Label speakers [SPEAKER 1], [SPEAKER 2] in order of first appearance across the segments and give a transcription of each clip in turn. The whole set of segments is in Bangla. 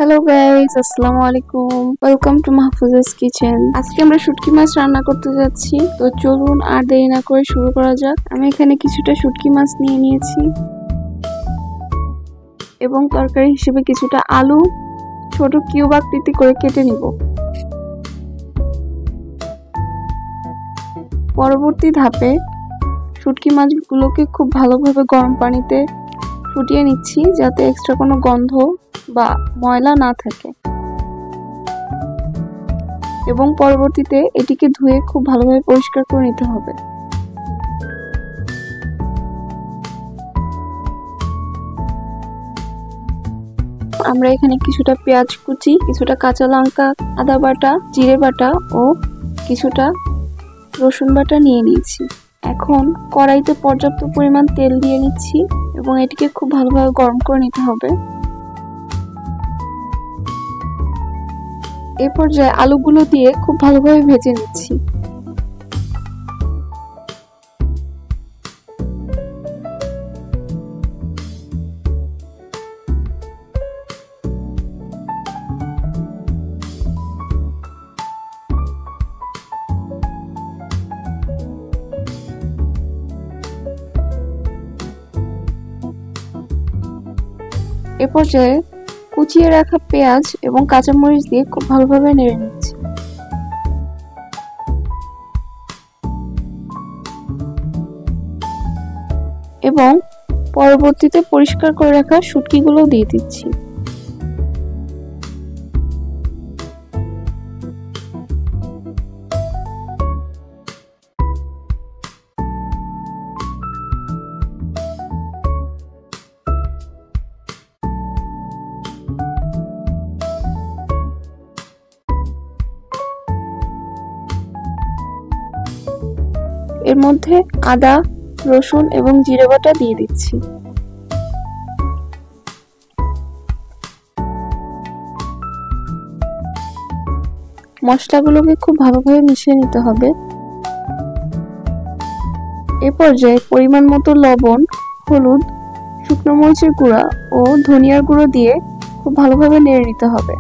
[SPEAKER 1] হ্যালো গাইস, আসসালামু আলাইকুম। Welcome to Mahfuza's kitchen. আজকে আমরা শুটকি মাছ রান্না করতে যাচ্ছি। তো চলুন আর দেরি না করে শুরু করা যাক। আমি এখানে কিছুটা শুটকি মাছ নিয়ে নিয়েছি এবং তরকারি হিসেবে কিছুটা আলু ছোট কিউব আকৃতি করে কেটে নিব। পরবর্তী ধাপে শুটকি মাছগুলোকে খুব ভালোভাবে গরম পানিতে ফুটিয়ে নিচ্ছি, যাতে এক্সট্রা কোনো গন্ধ বা ময়লা না থাকে, এবং পরবর্তীতে এটিকে ধুয়ে খুব ভালোভাবে পরিষ্কার করে নিতে হবে। আমরা এখানে কিছুটা পেঁয়াজ কুচি, কিছুটা কাঁচা লঙ্কা, আদা বাটা, জিরে বাটা ও কিছুটা রসুন বাটা নিয়ে নিয়েছি। এখন কড়াইতে পর্যাপ্ত পরিমাণ তেল দিয়ে নিচ্ছি এবং এটিকে খুব ভালোভাবে গরম করে নিতে হবে। এই পর্যায়ে আলুগুলো দিয়ে খুব ভালোভাবে ভেজে নিচ্ছি। এ পর্যায়ে কুচিয়ে রাখা পেঁয়াজ এবং কাঁচামরিচ দিয়ে খুব ভালোভাবে নেড়ে নিচ্ছি। এবং পরবর্তীতে পরিষ্কার করে রাখা শুটকিগুলো দিয়ে দিচ্ছি। এর মধ্যে আদা, রসুন এবং জিরে বাটা দিয়ে দিচ্ছি। মশলাগুলোকে খুব ভালোভাবে মিশিয়ে নিতে হবে। এ পর্যায়ে পরিমাণ মতো লবণ, হলুদ, শুকনো মরিচের গুঁড়া ও ধনিয়ার গুঁড়ো দিয়ে খুব ভালোভাবে নেড়ে নিতে হবে,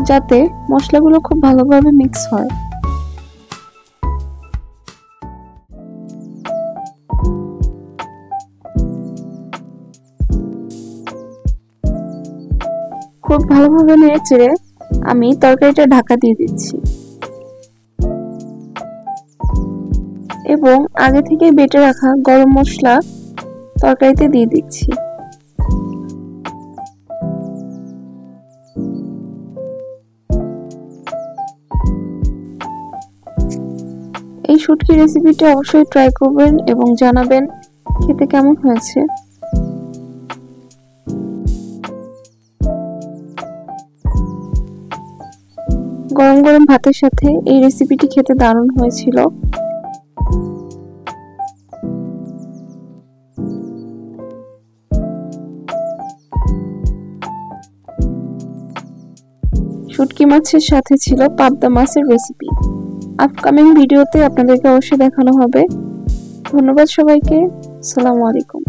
[SPEAKER 1] যাতে মশলাগুলো খুব ভালোভাবে মিক্স হয়। খুব ভালোভাবে নেড়ে চেড়ে আমি তরকারিটা ঢাকা দিয়ে দিচ্ছি এবং আগে থেকে বেটে রাখা গরম মশলা তরকারিতে দিয়ে দিচ্ছি। এই শুটকি রেসিপিটা অবশ্যই ট্রাই করবেন এবং জানাবেন খেতে কেমন হয়েছে। গরম গরম ভাতের সাথে এই রেসিপিটি খেতে দারুণ হয়েছিল। শুটকি মাছের সাথে ছিল পাবদা মাছের রেসিপি। আপকামিং ভিডিওতে আপনাদেরকে অবশ্যই দেখানো হবে। ধন্যবাদ সবাইকে। আসসালামু আলাইকুম।